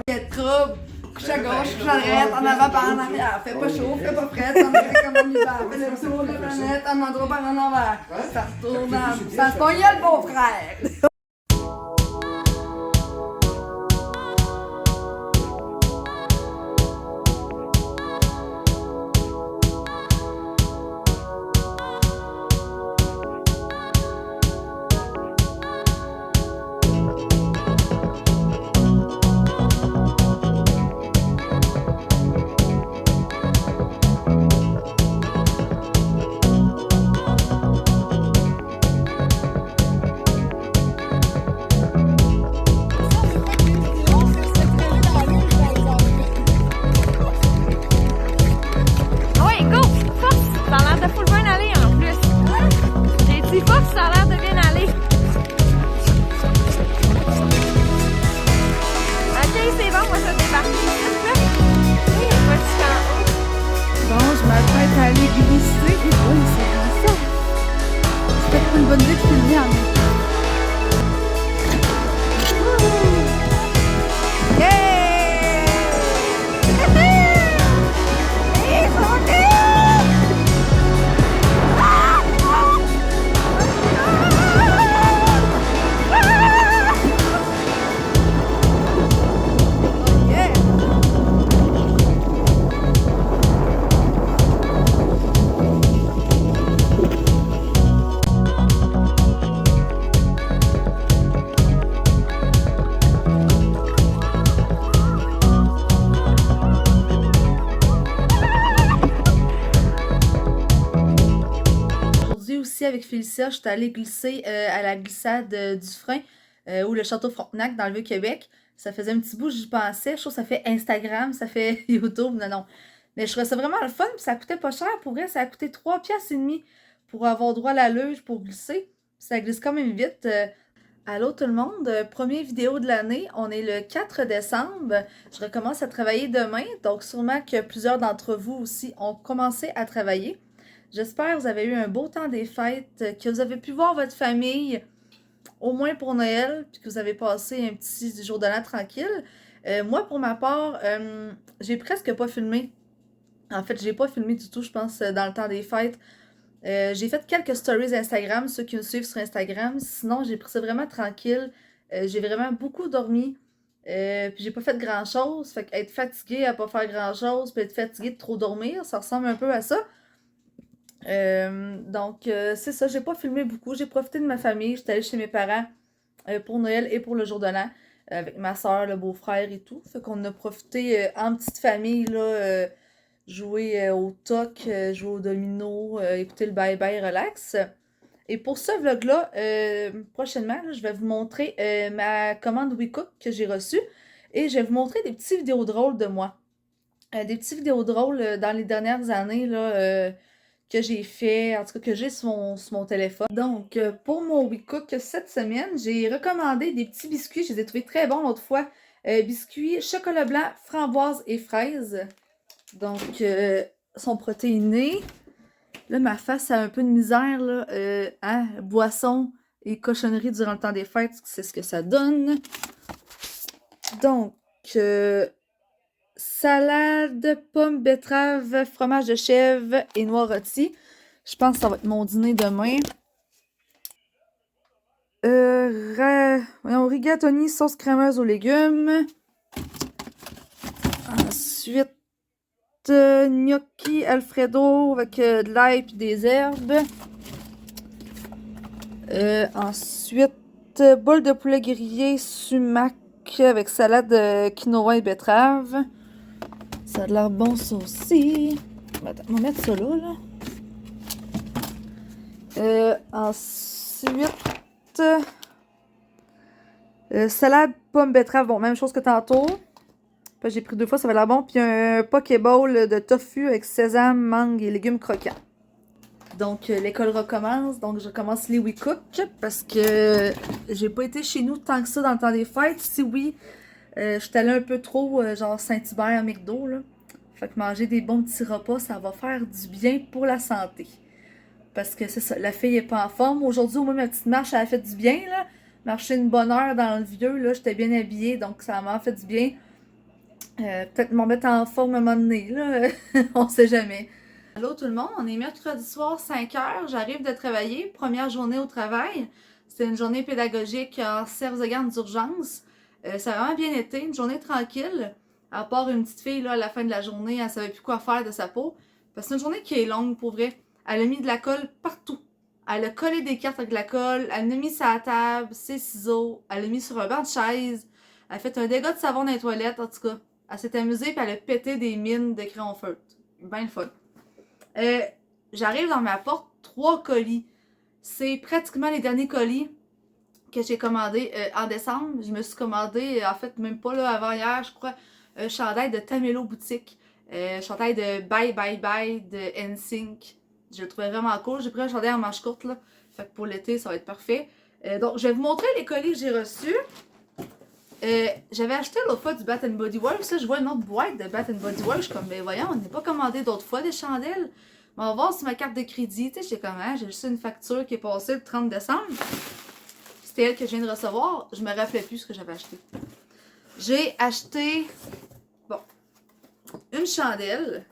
Il y a de trouble. Couche à gauche, couche à droite, en avant par en arrière. Fais pas chaud, fais pas frais, t'en as comme en hiver. Fais le tour de la planète, en endroit par en envers. Ça retourne ça se pogne le beau-frère. Aller glisser. Oui, c'est comme ça. C'est peut-être une bonne idée de filmer en même temps. Avec Félicia, je suis allée glisser à la glissade du frein ou le Château Frontenac dans le Vieux-Québec. Ça faisait un petit bout, j'y pensais. Je trouve que ça fait Instagram, ça fait YouTube, non. Mais je trouvais ça vraiment le fun, puis ça coûtait pas cher. Pour vrai, ça a coûté 3,5 piastres pour avoir droit à la luge, pour glisser. Puis ça glisse quand même vite. Allô tout le monde, première vidéo de l'année, on est le 4 décembre. Je recommence à travailler demain, donc sûrement que plusieurs d'entre vous aussi ont commencé à travailler. J'espère que vous avez eu un beau temps des fêtes, que vous avez pu voir votre famille, au moins pour Noël, puis que vous avez passé un petit jour de l'an tranquille. Moi, pour ma part, j'ai presque pas filmé. En fait, j'ai pas filmé du tout, je pense, dans le temps des fêtes. J'ai fait quelques stories Instagram, ceux qui me suivent sur Instagram. Sinon, j'ai pris ça vraiment tranquille. J'ai vraiment beaucoup dormi. Puis j'ai pas fait grand-chose. Fait qu'être fatigué à pas faire grand-chose, puis être fatigué de trop dormir, ça ressemble un peu à ça. Donc, c'est ça, j'ai pas filmé beaucoup, j'ai profité de ma famille, j'étais allée chez mes parents pour Noël et pour le jour de l'an, avec ma soeur, le beau-frère et tout, fait qu'on a profité en petite famille, là, jouer au toc, jouer au domino, écouter le bye-bye relax. Et pour ce vlog-là, prochainement, là, je vais vous montrer ma commande WeCook que j'ai reçue, et je vais vous montrer des petites vidéos drôles de moi. Des petites vidéos drôles dans les dernières années, là, que j'ai fait, en tout cas que j'ai sur mon téléphone. Donc, pour mon WeCook cette semaine, j'ai recommandé des petits biscuits. Je les ai trouvés très bons l'autre fois. Biscuits chocolat blanc, framboise et fraises. Donc, sont protéinés. Là, ma face a un peu de misère, là. Hein? Boisson et cochonnerie durant le temps des fêtes, c'est ce que ça donne. Donc, salade, pommes, betterave, fromage de chèvre et noix rôties. Je pense que ça va être mon dîner demain. Rigatoni, sauce crémeuse aux légumes. Ensuite, gnocchi Alfredo avec de l'ail et des herbes. Ensuite, bol de poulet grillé, sumac avec salade quinoa et betterave. Ça a l'air bon, ça aussi. Attends, on va mettre ça là. Ensuite, salade, pomme, betterave. Bon, même chose que tantôt. J'ai pris 2 fois, ça va l'air bon. Puis un pokéball de tofu avec sésame, mangue et légumes croquants. Donc, l'école recommence. Donc, je recommence les WeCook parce que j'ai pas été chez nous tant que ça dans le temps des fêtes. Si oui, je suis allée un peu trop, genre Saint-Hubert à McDo, là. Fait que manger des bons petits repas, ça va faire du bien pour la santé. Parce que c'est ça, la fille est pas en forme. Aujourd'hui, au moins, ma petite marche, elle a fait du bien, là. marché une bonne heure dans le vieux, là, j'étais bien habillée, donc ça m'a fait du bien. Peut-être m'en mettre en forme à un moment donné, là, on sait jamais. Allô tout le monde, on est mercredi soir 5h, j'arrive de travailler, première journée au travail. C'était une journée pédagogique en service de garde d'urgence. Ça a vraiment bien été, une journée tranquille. À part une petite fille, là, à la fin de la journée, elle savait plus quoi faire de sa peau. Parce que c'est une journée qui est longue, pour vrai. Elle a mis de la colle partout. Elle a collé des cartes avec de la colle, elle a mis sa table, ses ciseaux, elle a mis sur un banc de chaise. Elle a fait un dégât de savon dans les toilettes, en tout cas. Elle s'est amusée puis elle a pété des mines de crayon feutre. Ben le fun. Euh, J'arrive dans ma porte, 3 colis. C'est pratiquement les derniers colis que j'ai commandés en décembre. Je me suis commandé, en fait, même pas là, avant hier, je crois, un chandail de Tamelo Boutique. Chandail de Bye Bye Bye de NSYNC. Je le trouvais vraiment cool. J'ai pris un chandail en manche courte, là. Fait que pour l'été, ça va être parfait. Donc, je vais vous montrer les colis que j'ai reçus. J'avais acheté l'autre fois du Bath Body Works. Là, je vois une autre boîte de Bath Body Works. Je suis comme, mais voyons, on n'est pas commandé d'autres fois des chandelles. Mais on va voir si ma carte de crédit. Tu sais, j'étais comme, j'ai juste une facture qui est passée le 30 décembre. C'était elle que je viens de recevoir. Je me rappelais plus ce que j'avais acheté. J'ai acheté, bon, une chandelle.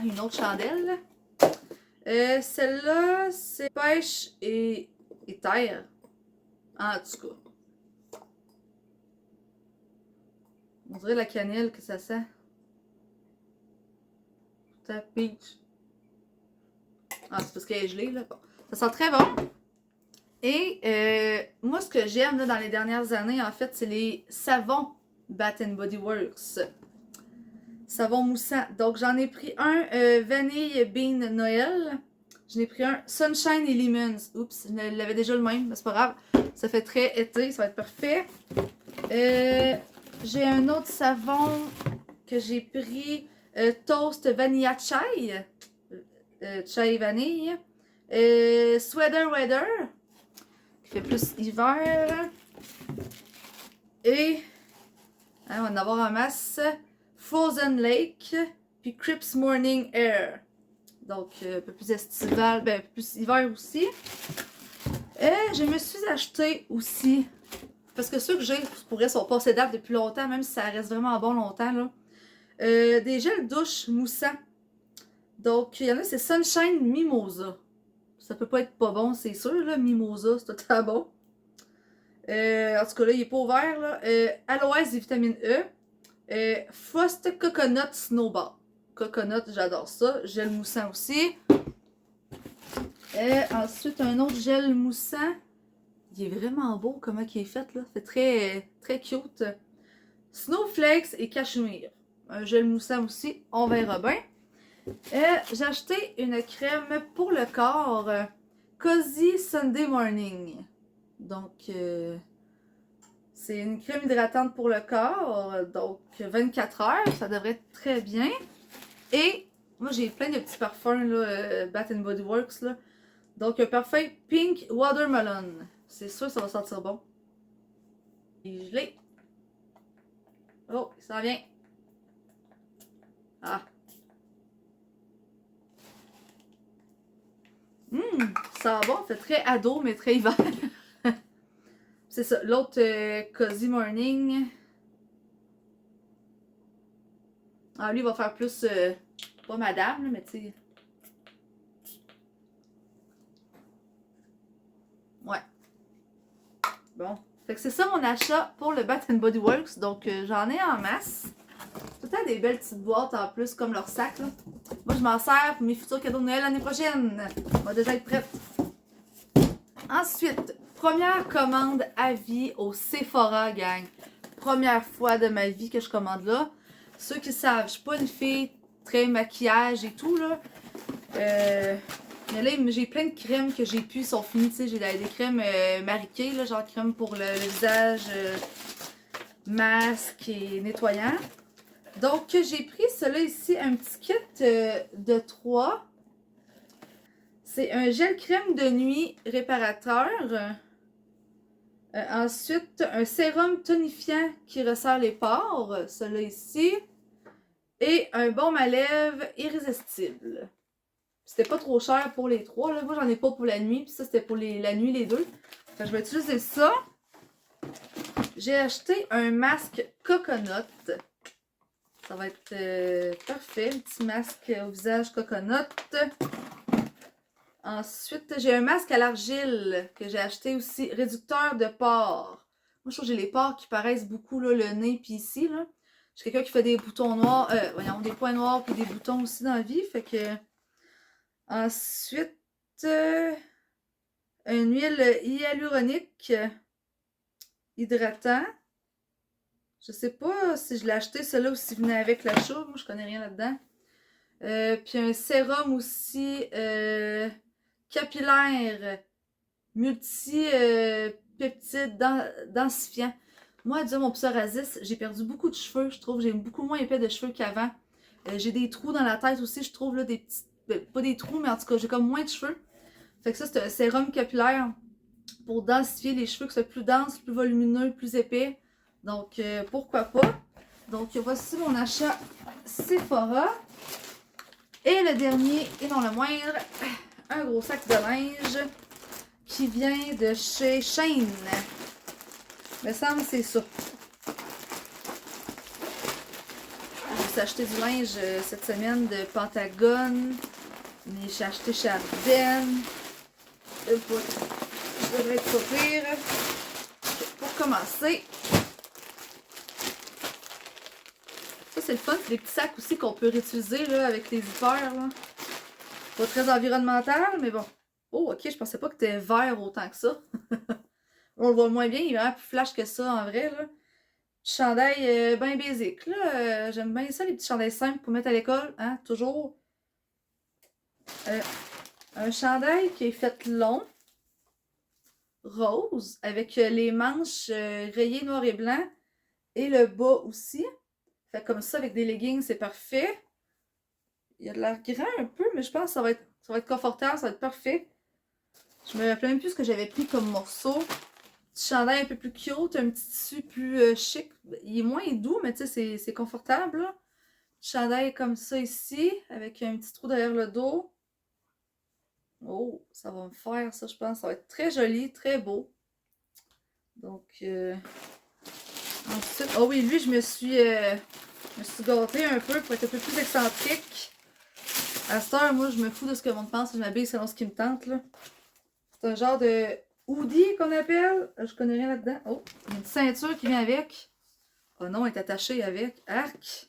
Une autre chandelle. Celle-là, c'est pêche et terre. En tout cas. On dirait la cannelle que ça sent. Ça peach. C'est parce qu'elle est gelée, là. Bon. Ça sent très bon. Et moi, ce que j'aime dans les dernières années, en fait, c'est les savons Bath Body Works. Savon moussant. Donc, j'en ai pris un Vanille Bean Noël. J'en ai pris un Sunshine et Lemons. Oups, je l'avais déjà le même, mais c'est pas grave. Ça fait très été, ça va être parfait. J'ai un autre savon que j'ai pris Toast Vanilla Chai. Chai vanille. Sweater Weather, qui fait plus hiver. Et on va en avoir en masse. Frozen Lake, puis Crips Morning Air. Donc, un peu plus estival, ben, un peu plus hiver aussi. Je me suis acheté aussi, parce que ceux que j'ai, pour vrai, sont passés date depuis longtemps, même si ça reste vraiment bon longtemps, là. Des gels douche moussants. Donc, il y en a, c'est Sunshine Mimosa. Ça peut pas être pas bon, c'est sûr, là. Mimosa, c'est tout à bon. En tout cas, là, il est pas ouvert, là. Aloès et vitamine E. Frost Coconut Snowball. Coconut, j'adore ça. Gel moussant aussi. Ensuite, un autre gel moussant. Il est vraiment beau, comment il est fait, là. C'est très, très cute. Snowflakes et cachemire. Un gel moussant aussi. On verra bien. J'ai acheté une crème pour le corps. Cozy Sunday Morning. Donc, c'est une crème hydratante pour le corps. Donc, 24 heures. Ça devrait être très bien. Et moi, j'ai plein de petits parfums, là, Bath Body Works, là. Donc, un parfum Pink Watermelon. C'est sûr que ça va sentir bon. Il est gelé. Oh, il s'en vient. Ça sent bon. C'est très ado, mais très hiver. C'est ça. L'autre, Cozy Morning. Lui, il va faire plus... pas madame, là, mais tu sais... Ouais. Bon. Fait que c'est ça mon achat pour le Bath Body Works. Donc, j'en ai en masse. Tout le temps des belles petites boîtes en plus, comme leur sac, là. Moi, je m'en sers pour mes futurs cadeaux de Noël l'année prochaine. On va déjà être prête. Ensuite, première commande à vie au Sephora, gang. Première fois de ma vie que je commande là. Ceux qui savent, je suis pas une fille très maquillage et tout, là. Mais là, j'ai plein de crèmes que j'ai pu, sont finies, tu sais. J'ai des crèmes Marie-Kay, là, genre crème pour le visage, masque et nettoyant. Donc, j'ai pris cela ici, un petit kit de 3. C'est un gel crème de nuit réparateur. Ensuite, un sérum tonifiant qui resserre les pores, celui-là ici. Et un baume à lèvres irrésistible. C'était pas trop cher pour les trois. Là. Moi, j'en ai pas pour la nuit. Puis ça, c'était pour la nuit, les deux. Fait que je vais utiliser ça. J'ai acheté un masque coconut. Ça va être parfait. Un petit masque au visage coconut. Ensuite, j'ai un masque à l'argile que j'ai acheté aussi. Réducteur de pores. Moi, je trouve que j'ai les pores qui paraissent beaucoup, là, le nez puis ici. Là. J'ai quelqu'un qui fait des boutons noirs. Voyons, des points noirs puis des boutons aussi dans la vie. Fait que... Ensuite, une huile hyaluronique hydratant. Je sais pas si je l'ai acheté celui-là ou s'il venait avec l'achat. Moi, je connais rien là-dedans. Puis un sérum aussi capillaire multi-peptide densifiant. Moi, disons mon psoriasis, j'ai perdu beaucoup de cheveux. Je trouve que j'ai beaucoup moins épais de cheveux qu'avant. J'ai des trous dans la tête aussi, je trouve, là, des petits... pas des trous, mais en tout cas, j'ai comme moins de cheveux. Fait que ça, c'est un sérum capillaire pour densifier les cheveux, que ce soit plus dense, plus volumineux, plus épais. Donc, pourquoi pas. Donc, voici mon achat Sephora. Et le dernier, et non le moindre, un gros sac de linge qui vient de chez Shein. Il me semble que c'est ça. J'ai acheté du linge cette semaine de Pentagone. Mais j'ai acheté chez Ardennes. Écoute, je devrais être pas pire. Pour commencer, ça c'est le fun, c'est des petits sacs aussi qu'on peut réutiliser là, avec les zippers. Là. Pas très environnemental, mais bon. Oh, ok, je pensais pas que c'était vert autant que ça. On le voit moins bien, il est vraiment plus flash que ça en vrai. Là. Petit chandail bien basique. Là. J'aime bien ça, les petits chandails simples pour mettre à l'école. Hein, toujours. Un chandail qui est fait long, rose, avec les manches rayées noir et blanc. Et le bas aussi. Fait comme ça, avec des leggings, c'est parfait. Il a de l'air grand un peu, mais je pense que ça va être confortable, ça va être parfait. Je me rappelle même plus ce que j'avais pris comme morceau. Petit chandail un peu plus cute, un petit tissu plus chic. Il est moins doux, mais tu sais, c'est confortable. Là. Chandail comme ça ici, avec un petit trou derrière le dos. Oh, ça va me faire ça, je pense. Ça va être très joli, très beau. Donc, ensuite... Oh oui, lui, je me suis gâtée un peu pour être un peu plus excentrique. À cette heure, moi, je me fous de ce que le monde pense. Je m'habille selon ce qui me tente, là. C'est un genre de hoodie qu'on appelle. Je connais rien là-dedans. Oh, il y a une ceinture qui vient avec. Oh non, elle est attachée avec. Arc.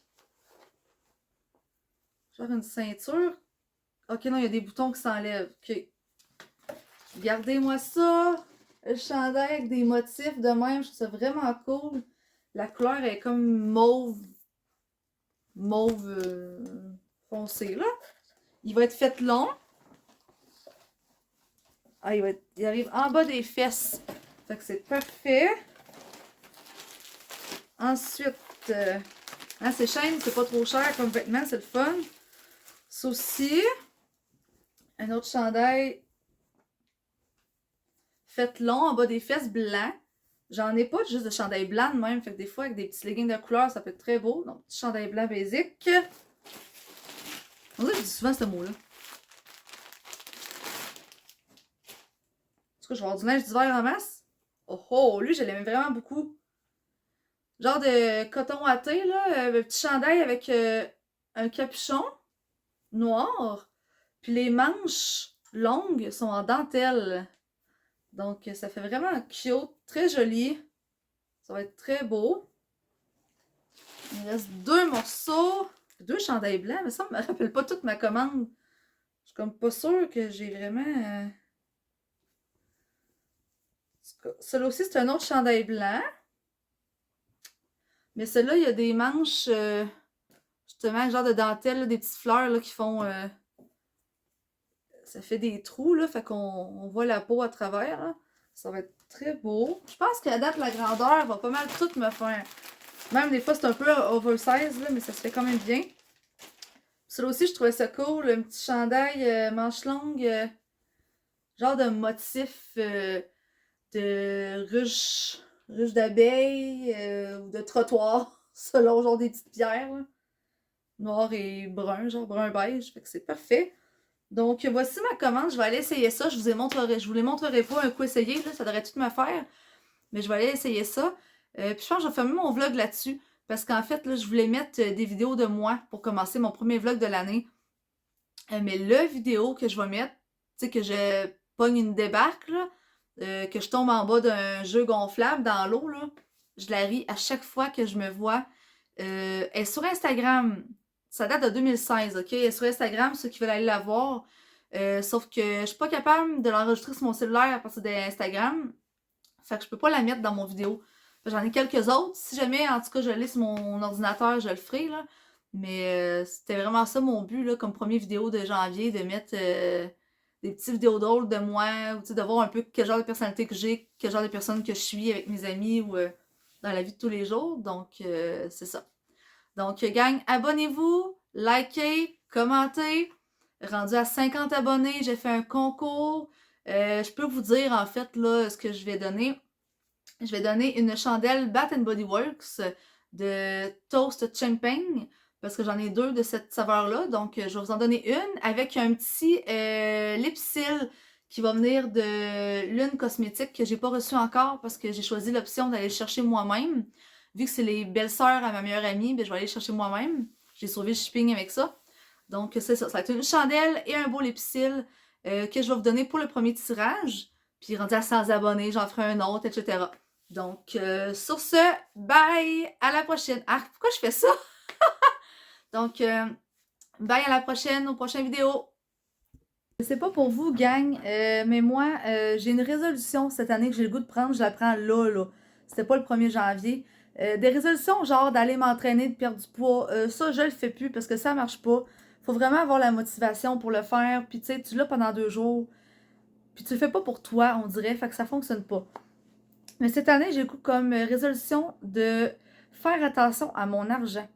Genre une ceinture. Ok, non, il y a des boutons qui s'enlèvent. Ok. Regardez-moi ça. Le chandail avec des motifs de même. Je trouve ça vraiment cool. La couleur est comme mauve. Mauve foncé, là. Il va être fait long. Ah, il arrive en bas des fesses. Fait que c'est parfait. Ensuite, hein, c'est Shein, c'est pas trop cher comme vêtement, c'est le fun. Ça aussi, un autre chandail fait long en bas des fesses blanc. J'en ai pas juste de chandail blanc de même. Fait que des fois, avec des petits leggings de couleur, ça peut être très beau. Donc, petit chandail blanc basique. On dirait que je dis souvent ce mot-là. Est-ce que je vais avoir du linge d'hiver en masse? Oh oh, lui, je l'aime vraiment beaucoup. Genre de coton watté, là. Un petit chandail avec un capuchon noir. Puis les manches longues sont en dentelle. Donc, ça fait vraiment cute, très joli. Ça va être très beau. Il reste deux morceaux. Deux chandails blancs, mais ça ne me rappelle pas toute ma commande. Je suis comme pas sûre que j'ai vraiment... Celui-là aussi, c'est un autre chandail blanc. Mais celui-là, il y a des manches, justement, genre de dentelle, là, des petites fleurs là, qui font... ça fait des trous, là, fait qu'on voit la peau à travers. Là. Ça va être très beau. Je pense qu'à date, la grandeur va pas mal tout me faire. Même des fois, c'est un peu oversize, là, mais ça se fait quand même bien. Celui-là aussi, je trouvais ça cool. Un petit chandail manche longue, genre de motif de ruche d'abeille ou de trottoir, selon genre des petites pierres. Là. Noir et brun, genre brun beige. Fait que c'est parfait. Donc, voici ma commande. Je vais aller essayer ça. Je vous les montrerai pas un coup essayé, là, ça devrait tout me faire. Mais je vais aller essayer ça. Puis je pense que je vais filmer mon vlog là-dessus. Parce qu'en fait, là, je voulais mettre des vidéos de moi pour commencer mon premier vlog de l'année. Mais le vidéo que je vais mettre, tu sais, que je pogne une débarque, là, que je tombe en bas d'un jeu gonflable dans l'eau, là, je la ris à chaque fois que je me vois. Elle est sur Instagram. Ça date de 2016, ok? Elle est sur Instagram, ceux qui veulent aller la voir. Sauf que je suis pas capable de l'enregistrer sur mon cellulaire à partir d'Instagram. Fait que je peux pas la mettre dans mon vidéo. J'en ai quelques autres. Si jamais, en tout cas, je l'ai sur mon ordinateur, je le ferai, là. Mais c'était vraiment ça mon but, là, comme première vidéo de janvier, de mettre des petites vidéos drôles de moi, ou de voir un peu quel genre de personnalité que j'ai, quel genre de personne que je suis avec mes amis ou dans la vie de tous les jours. Donc, c'est ça. Donc, gang, abonnez-vous, likez, commentez. Rendu à 50 abonnés, j'ai fait un concours. Je peux vous dire, en fait, là, ce que je vais donner. Je vais donner une chandelle Bath Body Works de Toast Champagne parce que j'en ai deux de cette saveur-là. Donc, je vais vous en donner une avec un petit lipsil qui va venir de Lune Cosmétique que j'ai pas reçu encore parce que j'ai choisi l'option d'aller le chercher moi-même. Vu que c'est les belles-sœurs à ma meilleure amie, ben, je vais aller le chercher moi-même. J'ai sauvé le shipping avec ça. Donc, c'est ça. Ça va être une chandelle et un beau lipsil que je vais vous donner pour le premier tirage. Puis, rendu à 100 abonnés, j'en ferai un autre, etc. Donc, sur ce, bye! À la prochaine. Ah, pourquoi je fais ça? Donc, bye à la prochaine, aux prochaines vidéos. Je sais pas pour vous, gang, mais moi, j'ai une résolution cette année que j'ai le goût de prendre. Je la prends là, là. C'était pas le 1er janvier. Des résolutions, genre d'aller m'entraîner, de perdre du poids. Ça, je le fais plus parce que ça marche pas. Faut vraiment avoir la motivation pour le faire. Puis, tu sais, tu l'as pendant 2 jours. Puis, tu le fais pas pour toi, on dirait. Fait que ça fonctionne pas. Mais cette année, j'ai comme résolution de faire attention à mon argent.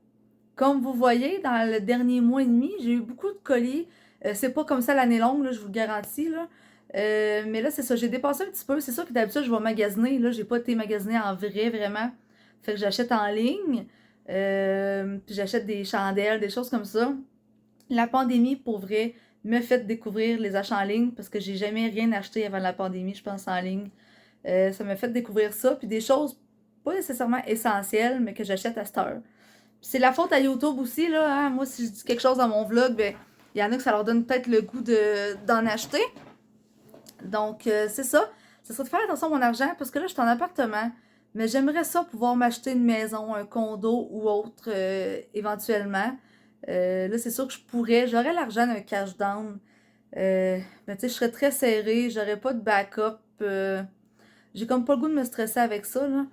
Comme vous voyez, dans le dernier mois et demi, j'ai eu beaucoup de colis. C'est pas comme ça l'année longue, là, je vous le garantis. Là. Mais là, c'est ça, j'ai dépensé un petit peu. C'est sûr que d'habitude, je vais magasiner. Là, j'ai pas été magasiner en vrai, vraiment. Fait que j'achète en ligne. Puis j'achète des chandelles, des choses comme ça. La pandémie, pour vrai, me fait découvrir les achats en ligne parce que j'ai jamais rien acheté avant la pandémie, je pense, en ligne. Ça m'a fait découvrir ça, puis des choses pas nécessairement essentielles, mais que j'achète à cette heure. C'est la faute à YouTube aussi, là. Hein? Moi, si je dis quelque chose dans mon vlog, ben, il y en a que ça leur donne peut-être le goût d'en acheter. Donc, c'est ça. Ça serait de faire attention à mon argent, parce que là, je suis en appartement, mais j'aimerais ça pouvoir m'acheter une maison, un condo ou autre, éventuellement. Là, c'est sûr que je pourrais, j'aurais l'argent d'un cash down. Mais tu sais, je serais très serrée, j'aurais pas de backup. J'ai comme pas le goût de me stresser avec ça, là.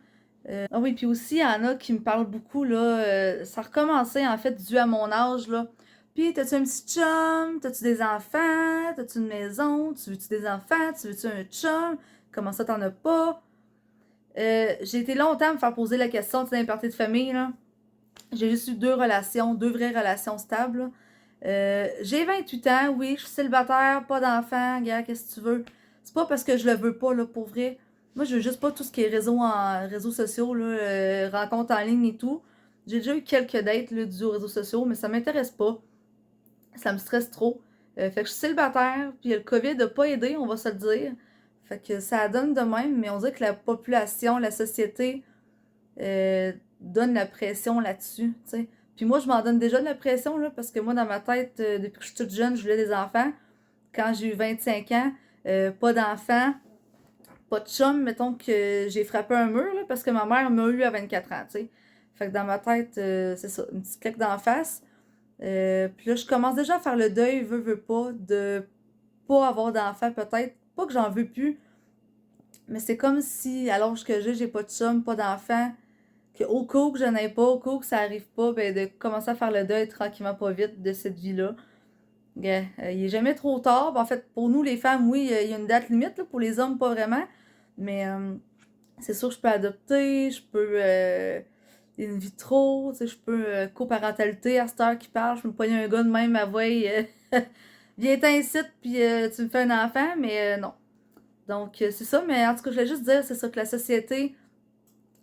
Ah oui, puis aussi, il y en a qui me parlent beaucoup, là. Ça a recommencé, en fait, dû à mon âge, là. Puis, t'as-tu un petit chum? T'as-tu des enfants? T'as-tu une maison? Tu veux-tu des enfants? Tu veux-tu un chum? Comment ça, t'en as pas? J'ai été longtemps à me faire poser la question, tu sais, d'un parti de famille, là. J'ai juste eu 2 relations, 2 vraies relations stables, là. J'ai 28 ans, oui, je suis célibataire, pas d'enfants, gars, qu'est-ce que tu veux? C'est pas parce que je le veux pas, là, pour vrai. Moi, je veux juste pas tout ce qui est réseaux sociaux, là, rencontres en ligne et tout. J'ai déjà eu quelques dates, là, aux réseaux sociaux, mais ça m'intéresse pas. Ça me stresse trop. Fait que je suis célibataire, puis le COVID a pas aidé, on va se le dire. Fait que ça donne de même, mais on dirait que la population, la société, donne la pression là-dessus, tu sais. Puis moi, je m'en donne déjà de la pression, là, parce que moi, dans ma tête, depuis que je suis toute jeune, je voulais des enfants. Quand j'ai eu 25 ans, pas d'enfants, pas de chum, mettons que j'ai frappé un mur, là, parce que ma mère m'a eu à 24 ans, tu sais. Fait que dans ma tête, c'est ça, une petite claque d'en face. Puis là, je commence déjà à faire le deuil, veux pas, de pas avoir d'enfants, peut-être. Pas que j'en veux plus, mais c'est comme si, à l'âge que j'ai pas de chum, pas d'enfants, au cas où que je n'ai pas, au cas où que ça arrive pas, ben de commencer à faire le deuil tranquillement pas vite de cette vie-là. Il est jamais trop tard. Ben, en fait, pour nous, les femmes, oui, il y a une date limite, là, pour les hommes, pas vraiment. Mais c'est sûr que je peux adopter, je peux in vitro, tu sais, je peux coparentalité à cette heure qui parle, je peux me pogner un gars de même à voix, viens-t'en ici, puis tu me fais un enfant, mais non. Donc, c'est ça, mais en tout cas, je voulais juste dire, c'est ça, que la société,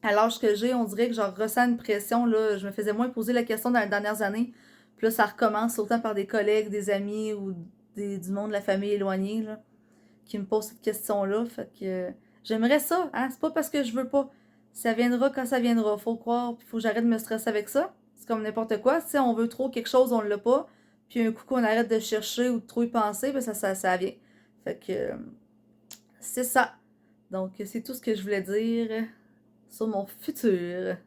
à l'âge que j'ai, on dirait que je ressens une pression, là. Je me faisais moins poser la question dans les dernières années. Puis là, ça recommence autant par des collègues, des amis ou du monde de la famille éloignée, là, qui me pose cette question-là. Fait que j'aimerais ça, hein. C'est pas parce que je veux pas. Ça viendra quand ça viendra. Faut croire, puis faut que j'arrête de me stresser avec ça. C'est comme n'importe quoi. Si on veut trop quelque chose, on l'a pas. Puis un coup qu'on arrête de chercher ou de trop y penser, ben ça vient. Fait que c'est ça. Donc c'est tout ce que je voulais dire sur mon futur.